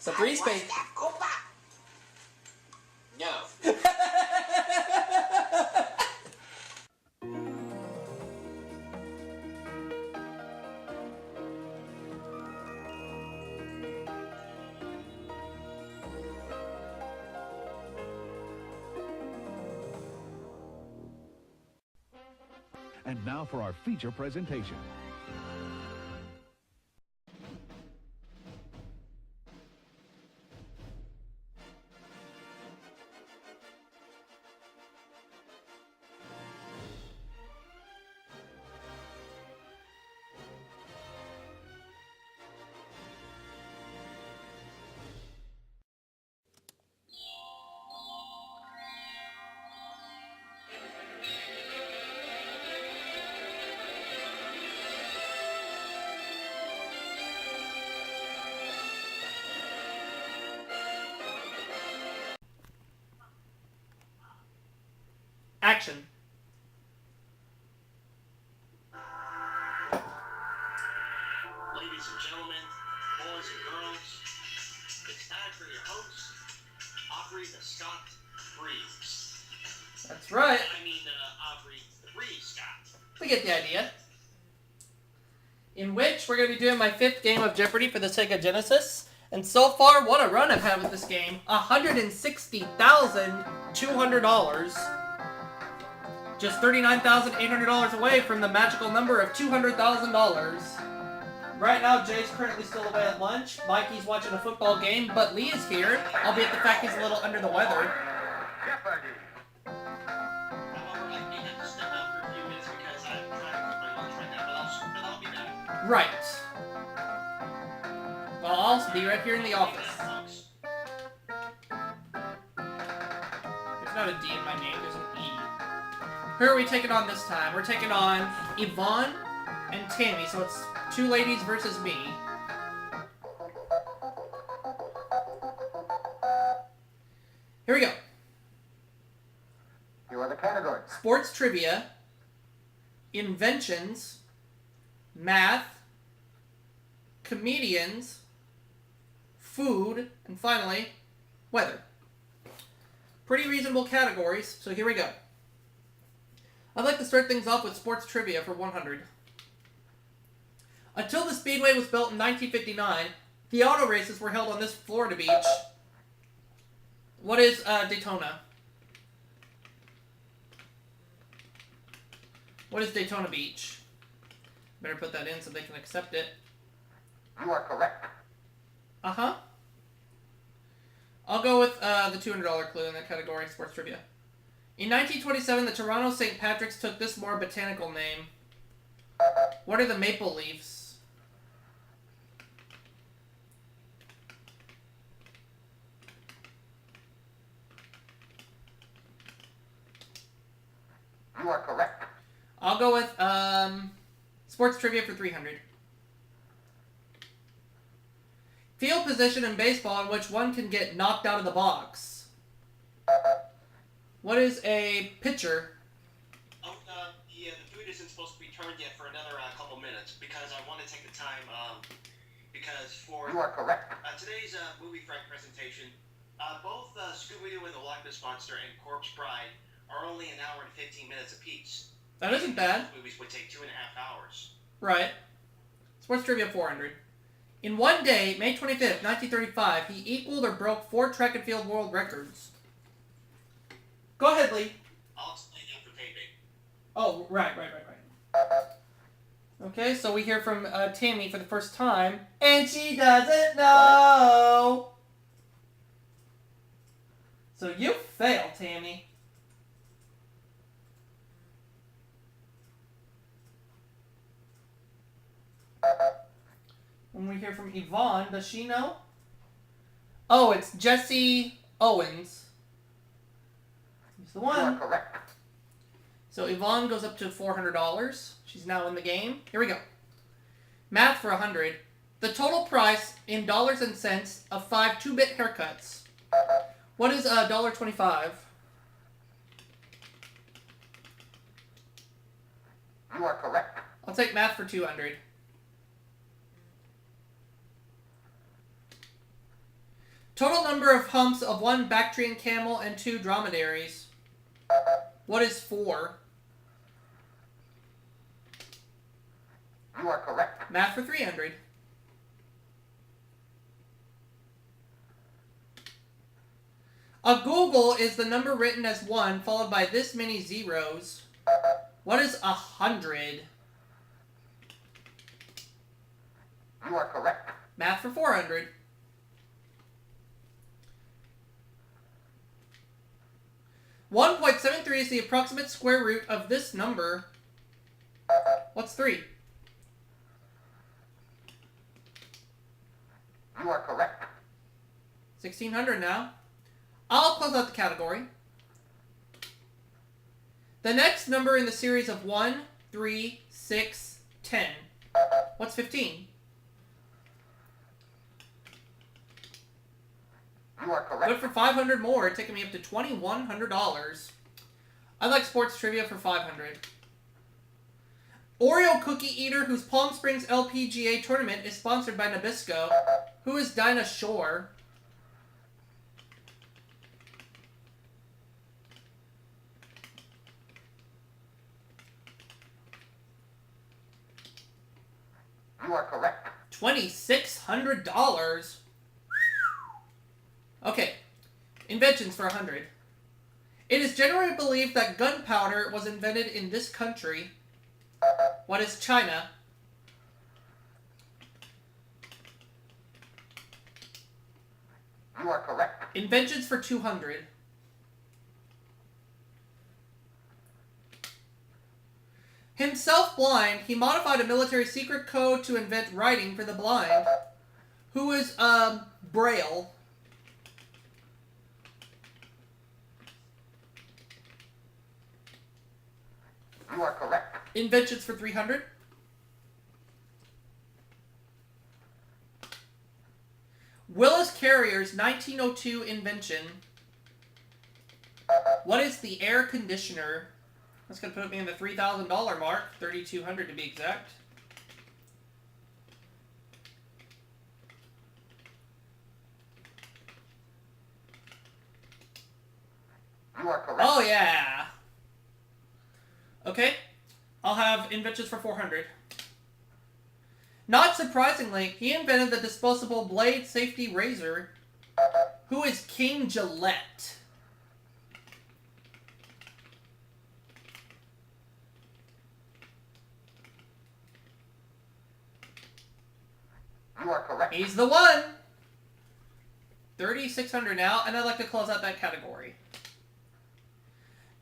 So free space. No. And now for our feature presentation. Action. Ladies and gentlemen, boys and girls, it's time for your host, Aubrey the Scott Breeze. That's right. I mean, Aubrey the Breeze Scott. We get the idea. In which we're going to be doing my 5th game of Jeopardy for the Sega Genesis. And so far, what a run I've had with this game. $160,200. Just $39,800 away from the magical number of $200,000. Right now, Jay's currently still away at lunch. Mikey's watching a football game, but Lee is here, albeit the fact he's a little under the weather. Jeopardy. However, I may have to step out for a few minutes because I'm trying to cook my lunch right now, but I'll be back. Right. Well, I'll be right here in the office. There's not a D in my name, there's an E. Who are we taking on this time? We're taking on Yvonne and Tammy, so it's 2 ladies versus me. Here we go. Here are the categories. Sports trivia, inventions, math, comedians, food, and finally, weather. Pretty reasonable categories, so here we go. I'd like to start things off with sports trivia for 100. Until the Speedway was built in 1959, the auto races were held on this Florida beach. What is Daytona? What is Daytona Beach? Better put that in so they can accept it. You are correct. Uh-huh. I'll go with the $200 clue in that category, sports trivia. In 1927, the Toronto St. Patrick's took this more botanical name. What are the maple leaves? You are correct. I'll go with sports trivia for 300. Field position in baseball in which one can get knocked out of the box. What is a pitcher? Yeah, the food isn't supposed to be turned yet for another couple minutes because I want to take the time, because for You are correct. today's movie Frank presentation, both Scooby-Doo and the Loch Ness Monster and Corpse Bride are only an hour and 15 minutes apiece. That isn't bad. Movies would take 2.5 hours. Right. Sports trivia 400. In one day, May 25th, 1935, he equaled or broke 4 track and field world records. Go ahead, Lee. I'll explain after taping. Oh, right. Okay, so we hear from Tammy for the first time, and she doesn't know. So you failed, Tammy. When we hear from Yvonne, does she know? Oh, it's Jesse Owens. He's the You are one. correct. So Yvonne goes up to $400. She's now in the game. Here we go. Math for 100. The total price in dollars and cents of 5 2-bit haircuts. What is $1.25? You are correct. I'll take math for 200. Total number of humps of 1 Bactrian camel and 2 dromedaries. What is 4? You are correct. Math for 300. A Google is the number written as 1 followed by this many zeros. What is 100? You are correct. Math for 400. .73 is the approximate square root of this number. What's 3? You are correct. 1600 now. I'll close out the category. The next number in the series of 1, 3, 6, 10. What's 15? You are correct. Good for 500 more, taking me up to $2,100. I like sports trivia for 500. Oreo cookie eater whose Palm Springs LPGA tournament is sponsored by Nabisco. Who is Dinah Shore? You are correct. $2,600. Okay, inventions for 100. It is generally believed that gunpowder was invented in this country. What is China? You are correct. Inventions for 200. Himself blind, he modified a military secret code to invent writing for the blind. Who is, Braille? You are correct. Inventions for 300. Willis Carrier's 1902 invention. What is the air conditioner? That's going to put me in the $3,000 mark, $3,200 to be exact. You are correct. Oh, yeah. Okay, I'll have inventions for 400. Not surprisingly, he invented the disposable blade safety razor. Who is King Gillette? You are correct. He's the one. 3,600 now, and I'd like to close out that category.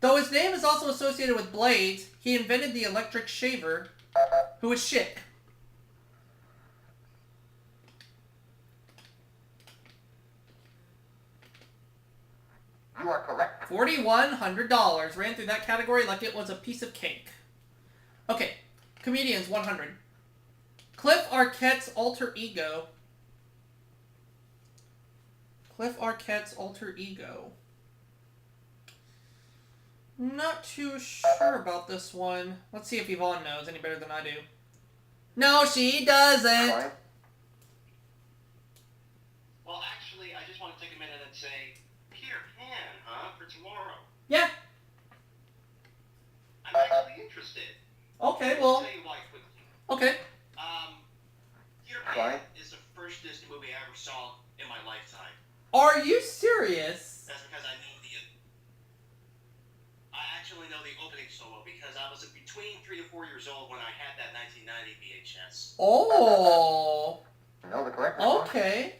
Though his name is also associated with blades, he invented the electric shaver. Who is Schick? You are correct. $4,100. Ran through that category like it was a piece of cake. Okay, comedians 100. Cliff Arquette's alter ego. Cliff Arquette's alter ego. Not too sure about this one. Let's see if Yvonne knows any better than I do. No, she doesn't. Fine. Well, actually, I just want to take a minute and say, Peter Pan, huh, for tomorrow. Yeah. I'm actually interested. Okay, I'll well. tell you why quickly. Okay. Peter Pan Fine. is the first Disney movie I ever saw in my lifetime. Are you serious? That's because I actually know the opening solo because I was between 3 to 4 years old when I had that 1990 VHS. Oh. You know the correct response? Okay.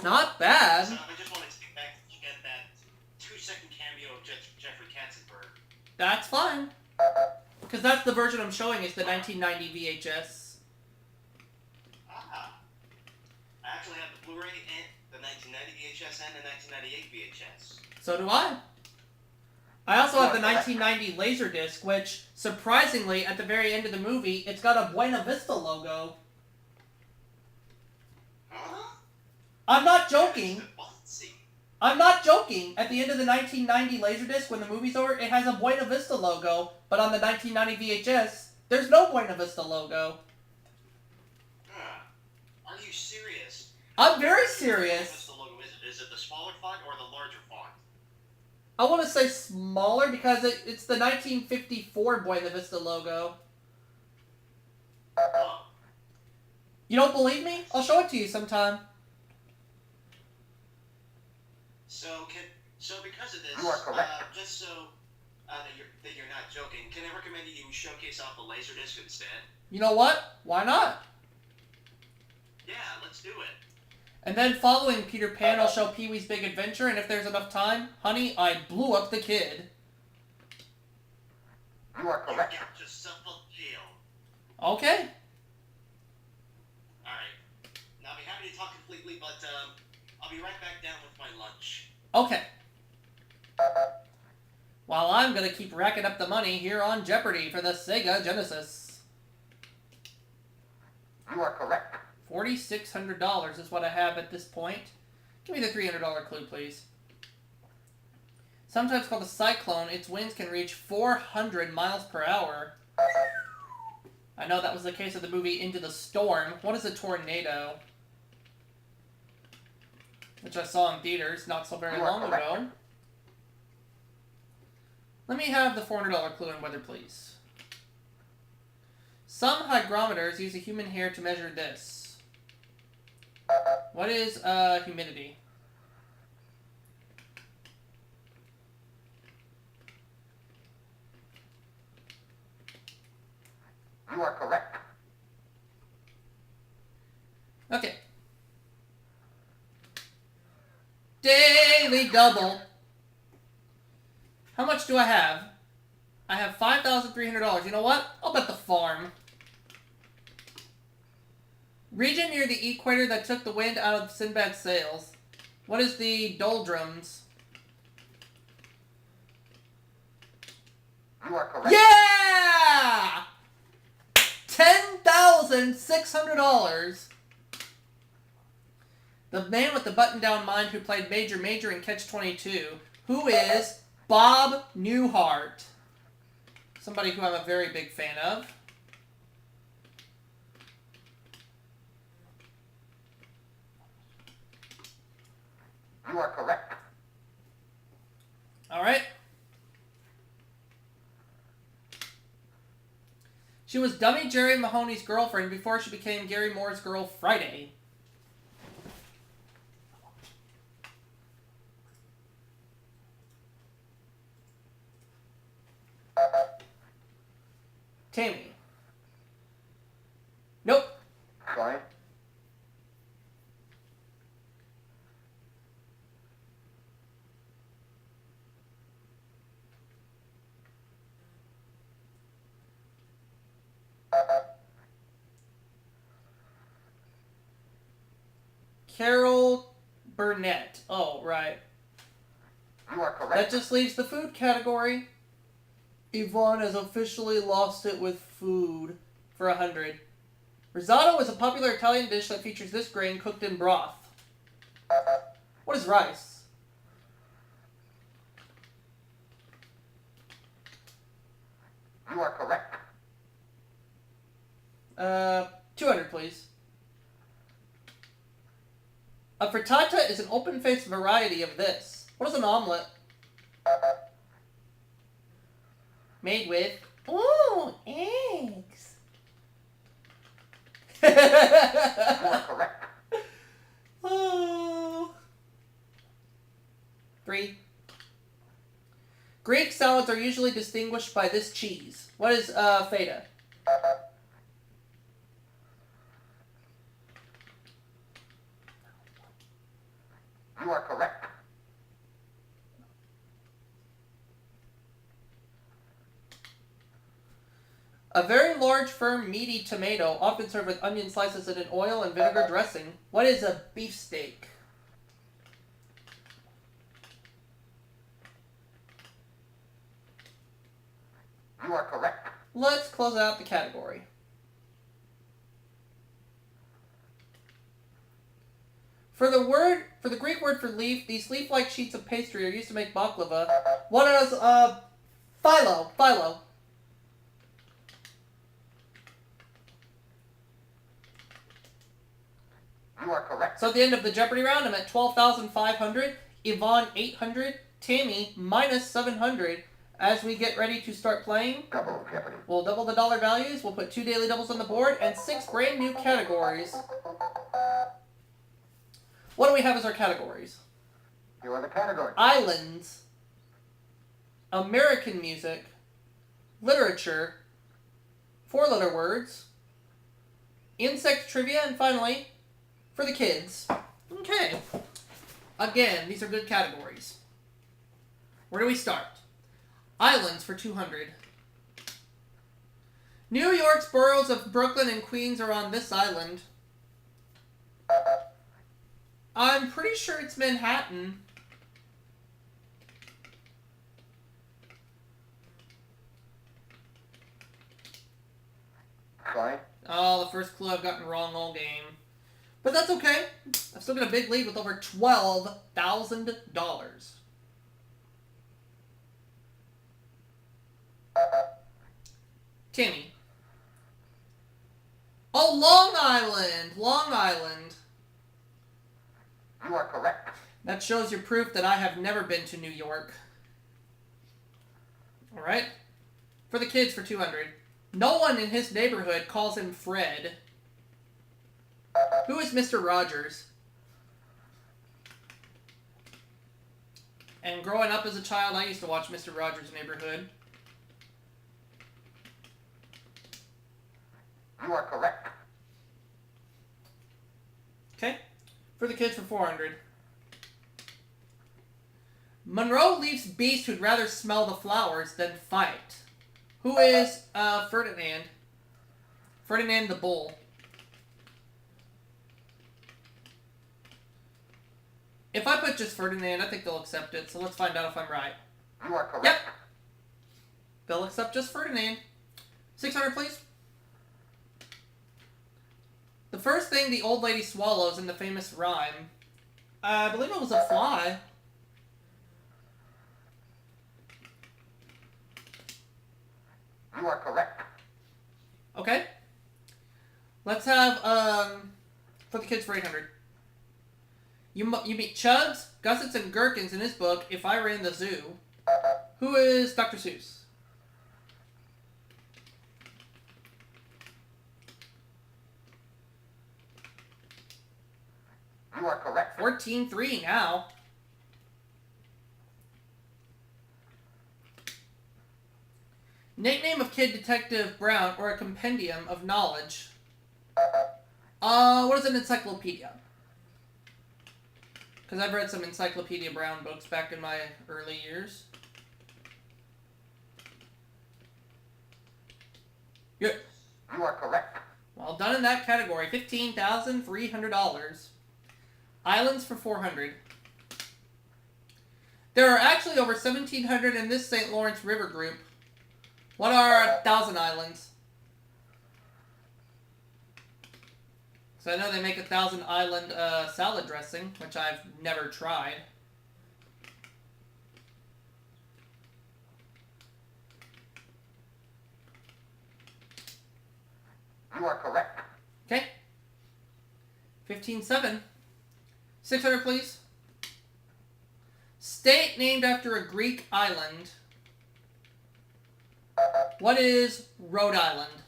Not bad. So I just wanted to get back to get that 2-second cameo of Jeffrey Katzenberg. That's fine. Because that's the version I'm showing is the 1990 VHS. Ah. I actually have the Blu-ray and the 1990 VHS and the 1998 VHS. So do I. I also have the 1990 Laserdisc, which, surprisingly, at the very end of the movie, it's got a Buena Vista logo. Huh? I'm not joking. Let's see. I'm not joking. At the end of the 1990 Laserdisc, when the movie's over, it has a Buena Vista logo, but on the 1990 VHS, there's no Buena Vista logo. Huh. Are you serious? I'm very What's serious. the logo? Is it the smaller font or the larger font? I want to say smaller because it's the 1954 Buena Vista logo. Oh. You don't believe me? I'll show it to you sometime. So because of this, You are correct. just so that you're not joking, can I recommend that you showcase off the Laserdisc instead? You know what? Why not? Yeah, let's do it. And then following Peter Pan, I'll show Pee-wee's Big Adventure, and if there's enough time, honey, I blew up the kid. You are correct. You get yourself a jail. Okay. Alright. Now, I'll be happy to talk completely, but I'll be right back down with my lunch. Okay. While I'm gonna keep racking up the money here on Jeopardy for the Sega Genesis. You are correct. $4,600 is what I have at this point. Give me the $300 clue, please. Sometimes called a cyclone, its winds can reach 400 miles per hour. I know that was the case of the movie Into the Storm. What is a tornado? Which I saw in theaters not so very long ago. Let me have the $400 clue in weather, please. Some hygrometers use a human hair to measure this. What is humidity? You are correct. Okay. Daily double. How much do I have? I have $5,300. You know what? I'll bet the farm. Region near the equator that took the wind out of Sinbad's sails. What is the doldrums? You are correct. Yeah! $10,600. The man with the button-down mind who played Major Major in Catch-22. Who is Bob Newhart? Somebody who I'm a very big fan of. You are correct. All right. She was Dummy Jerry Mahoney's girlfriend before she became Gary Moore's girl Friday. Tammy. Nope. Sorry. Carol Burnett. Oh, right. You are That correct. just leaves the food category. Yvonne has officially lost it with food for 100. Risotto is a popular Italian dish that features this grain cooked in broth. What is rice? You are correct. 200, please. A frittata is an open-faced variety of this. What is an omelet? Made with, ooh, eggs. You are correct. Oh. 3. Greek salads are usually distinguished by this cheese. What is feta? You are correct. A very large, firm, meaty tomato, often served with onion slices in an oil and vinegar dressing. What is a beefsteak? You are correct. Let's close out the category. For the Greek word for leaf, these leaf-like sheets of pastry are used to make baklava. What is phyllo? Phyllo. You You are correct. So at the end of the Jeopardy round, I'm at 12,500. Yvonne 800. Tammy minus 700. As we get ready to start playing, Double Jeopardy. we'll double the dollar values. We'll put 2 daily doubles on the board and 6 brand new categories. What do we have as our categories? Here are the categories. Islands, American music, literature, 4-letter words, insect trivia, and finally, for the kids. Okay. Again, these are good categories. Where do we start? Islands for 200. New York's boroughs of Brooklyn and Queens are on this island. I'm pretty sure it's Manhattan. Sorry. Oh, the first clue I've gotten wrong all game. But that's okay. I've still got a big lead with over $12,000. Tammy. Oh, Long Island! Long Island. You are correct. That shows your proof that I have never been to New York. Alright. For the kids for 200. No one in his neighborhood calls him Fred. Who is Mr. Rogers? And growing up as a child, I used to watch Mr. Rogers' Neighborhood. You are correct. Okay. For the kids for 400. Monroe leaves Beast who'd rather smell the flowers than fight. Who is Ferdinand? Ferdinand the Bull. If I put just Ferdinand, I think they'll accept it, so let's find out if I'm right. You are correct. Yep. They'll accept just Ferdinand. 600, please. The first thing the old lady swallows in the famous rhyme, I believe it was a fly. You are correct. Okay. Let's have, for the kids for 800. You meet Chugs, Gussets, and Gherkins in his book, If I Ran the Zoo. Who is Dr. Seuss? You are correct. 14-3 now. Nickname of Kid Detective Brown, or a compendium of knowledge. What is an encyclopedia? Because I've read some Encyclopedia Brown books back in my early years. Good. You are correct. Well done in that category. $15,300. Islands for 400. There are actually over 1,700 in this St. Lawrence River group. What are 1,000 islands? So I know they make 1,000 island salad dressing, which I've never tried. You are correct. Okay. 15-7. 600, please. State named after a Greek island. What is Rhode Island?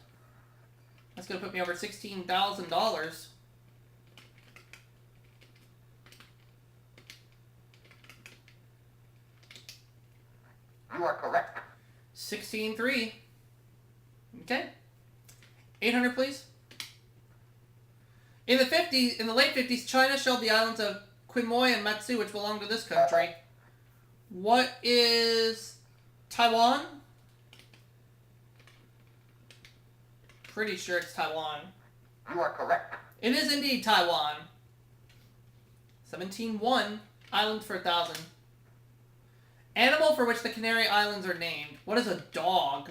That's going to put me over $16,000. You are correct. 16-3. Okay. 800, please. In the late 50s, China shelled the islands of Quemoy and Matsu, which belong to this country. What is Taiwan? Pretty sure it's Taiwan. You are correct. It is indeed Taiwan. 17-1. Islands for 1,000. Animal for which the Canary Islands are named. What is a dog?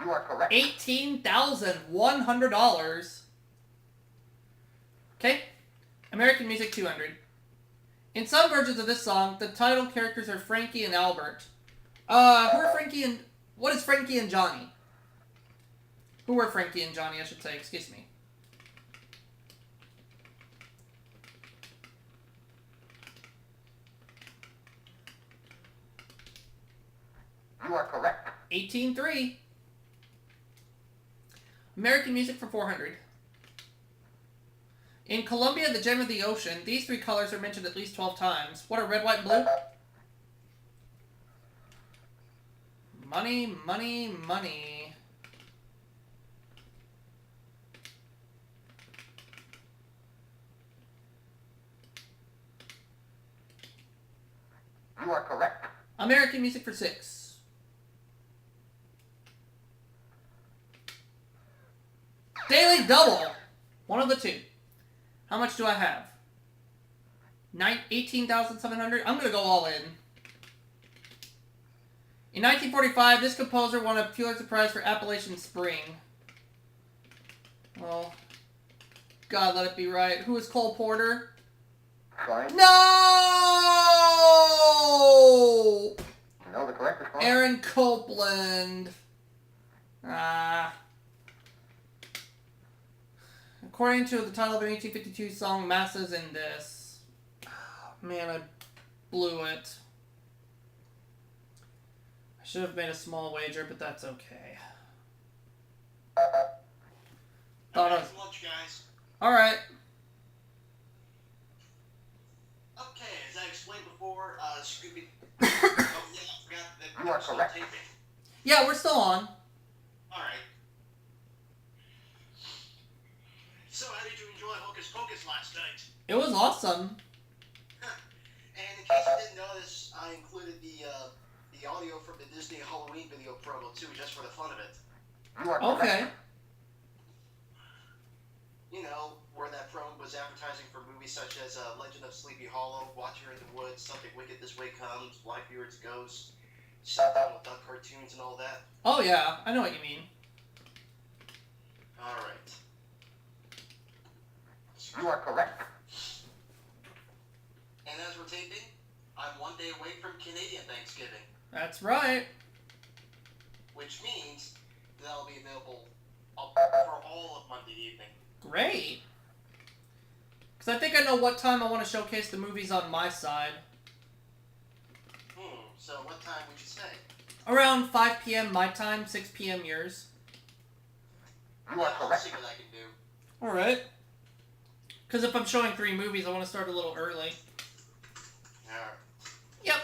You are correct. $18,100. Okay. American music 200. In some versions of this song, the title characters are Frankie and Albert. Who are Frankie and What is Frankie and Johnny? Who were Frankie and Johnny, I should say. Excuse me. You are correct. 18-3. American music for 400. In Colombia, the gem of the ocean, these three colors are mentioned at least 12 times. What are red, white, and blue? Money, money, money. You are correct. American music for 6. Daily double. One of the two. How much do I have? 18,700. I'm going to go all in. In 1945, this composer won a Pulitzer Prize for Appalachian Spring. Oh, God, let it be right. Who is Cole Porter? Sorry. No! No, the correct response. Aaron Copland. According to the title of an 1852 song, Massa's in this. Man, I blew it. I should have made a small wager, but that's okay. Thought I was... lunch, guys. Alright. Okay, as I explained before, Scooby... oh, yeah, I forgot that You are we're still correct. taping. Yeah, we're still on. Alright. So, how did you enjoy Hocus Pocus last night? It was awesome. And in case you didn't notice, I included the audio from the Disney Halloween video promo, too, just for the fun of it. You are correct. Okay. You know, where that promo was advertising for movies such as Legend of Sleepy Hollow, Watch Her in the Woods, Something Wicked This Way Comes, Blackbeard's Ghost, Sat Down with Duck cartoons and all that. Oh, yeah. I know what you mean. Alright. You are correct. And as we're taping, I'm 1 day away from Canadian Thanksgiving, That's right. which means that I'll be available for all of Monday evening. Great. Because I think I know what time I want to showcase the movies on my side. So what time would you say? Around 5 p.m. my time, 6 p.m. yours. You are I'll correct. see what I can do. Alright. Because if I'm showing 3 movies, I want to start a little early. Alright. Yep.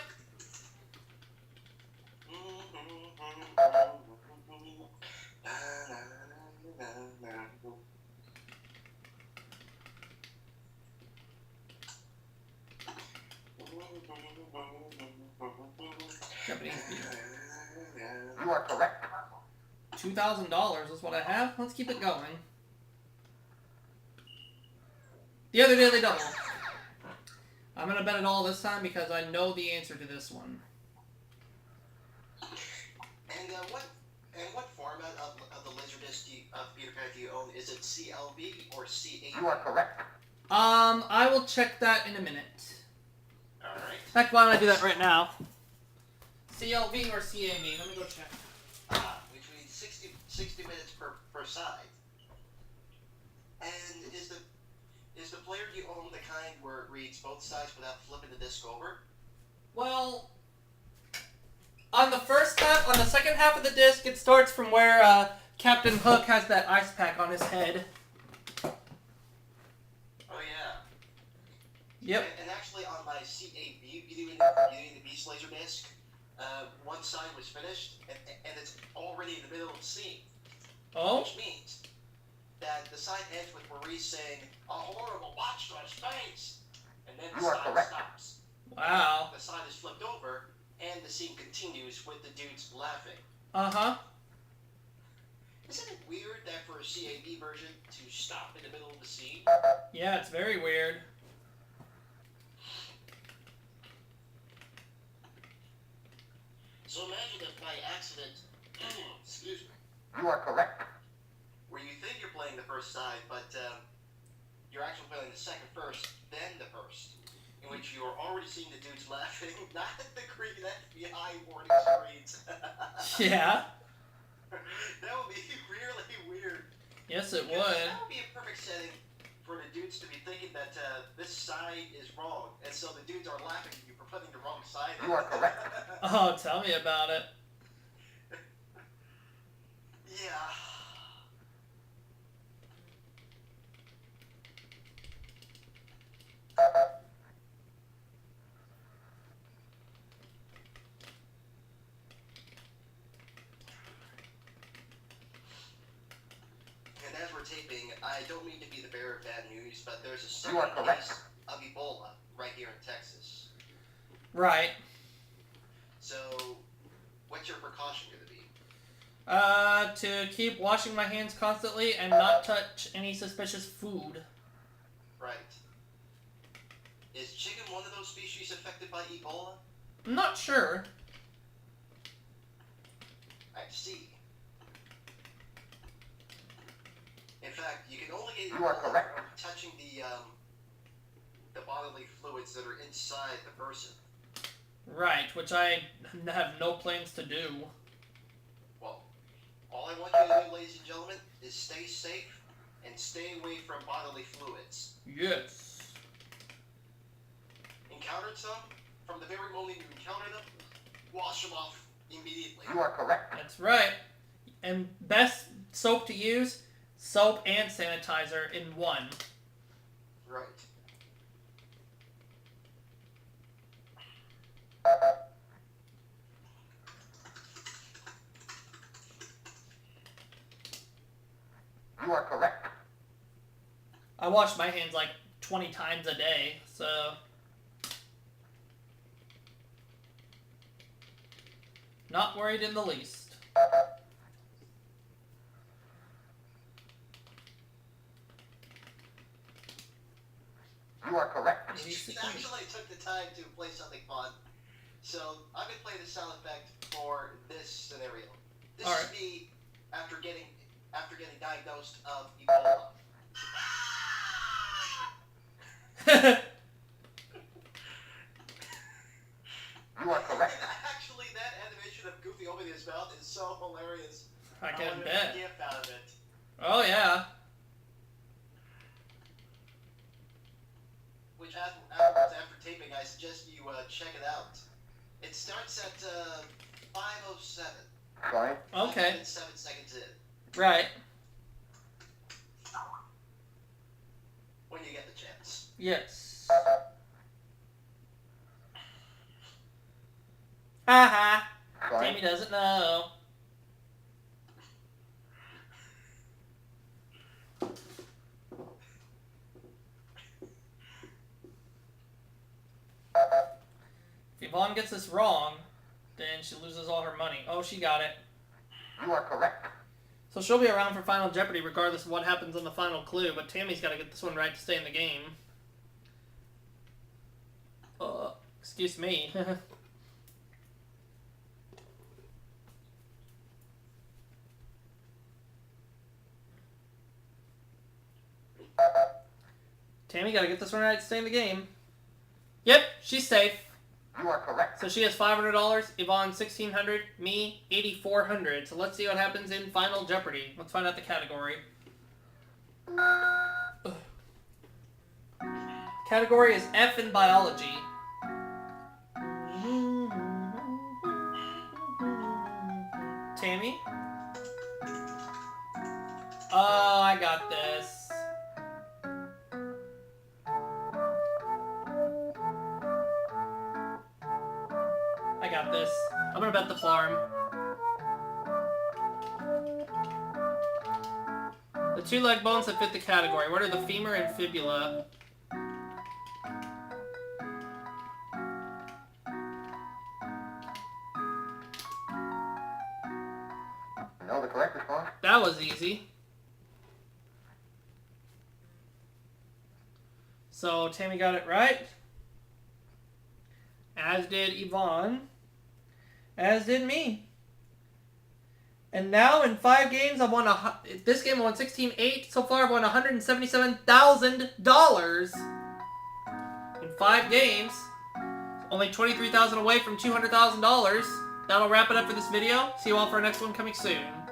Japanese people. You are correct. $2,000 is what I have. Let's keep it going. The other daily double. I'm going to bet it all this time because I know the answer to this one. And what format of the Laserdisc of Peter Pan do you own? Is it CLV or CAV? You are correct. I will check that in a minute. Alright. In fact, why don't I do that right now? CLV or CAV? Let me go check. Which means 60 minutes per side. And is the player you own the kind where it reads both sides without flipping the disc over? Well, on the second half of the disc, it starts from where Captain Hook has that ice pack on his head. Oh yeah. Yep. And actually on my CAV Beauty and the Beast Laserdisc, one side was finished and it's already in the middle of the scene. Oh? Which means that the side ends with Maurice saying, "A horrible monstrous face," and then the You are side correct. stops. Wow. The side is flipped over, and the scene continues with the dudes laughing. Uh-huh. Isn't it weird that for a CAV version to stop in the middle of the scene? Yeah, it's very weird. So imagine if by accident, excuse me, You are correct. where you think you're playing the first side, but you're actually playing the second first, then the first. in which you are already seeing the dudes laughing, not at the green FBI warning screens. Yeah. That would be really weird. Yes, it Because would. That would be a perfect setting for the dudes to be thinking that this side is wrong, and so the dudes are laughing at you for putting the wrong side in. You are correct. Oh, tell me about it. Yeah. And as we're taping, I don't mean to be the bearer of bad news, but there's a You are second correct. case of Ebola right here in Texas. Right. So, what's your precaution going to be? To keep washing my hands constantly and not touch any suspicious food. Right. Is chicken one of those species affected by Ebola? I'm not sure. I see. In fact, you can only get You are Ebola correct. from touching the bodily fluids that are inside the person. Right, which I have no plans to do. Well, all I want you to do, ladies and gentlemen, is stay safe and stay away from bodily fluids. Yes. Encountered some? From the very moment you encounter them, wash them off immediately. You are correct. That's right. And best soap to use, soap and sanitizer in one. Right. You are correct. I wash my hands like 20 times a day, so... Not worried in the least. You are correct. Actually, I took the time to play something fun. So, I'm going to play the sound effect for this scenario. This All is right. me after getting diagnosed of Ebola. You are correct. Actually, that animation of Goofy opening his mouth is so hilarious. I wanted can to bet. make a gif out of it. Oh, yeah. Which afterwards, after taping, I suggest you check it out. It starts at 5:07. Sorry. Okay. 7 seconds in. Right. When you get the chance. Yes. Haha. Sorry. Tammy doesn't know. If Yvonne gets this wrong, then she loses all her money. Oh, she got it. You are correct. So she'll be around for Final Jeopardy regardless of what happens on the final clue, but Tammy's got to get this one right to stay in the game. Excuse me. Tammy got to get this one right to stay in the game. Yep, she's safe. You are correct. So she has $500, Yvonne $1,600, me $8,400. So let's see what happens in Final Jeopardy. Let's find out the category. Ugh. Category is F in biology. Tammy? Oh, I got this. I got this. I'm gonna bet the farm. The two leg bones that fit the category. What are the femur and fibula? No, the correct response. That was easy. So Tammy got it right. As did Yvonne. As did me. And now in 5 games, I've won this game I won 16-8. So far, I've won $177,000 in 5 games. Only 23,000 away from $200,000. That'll wrap it up for this video. See you all for our next one coming soon.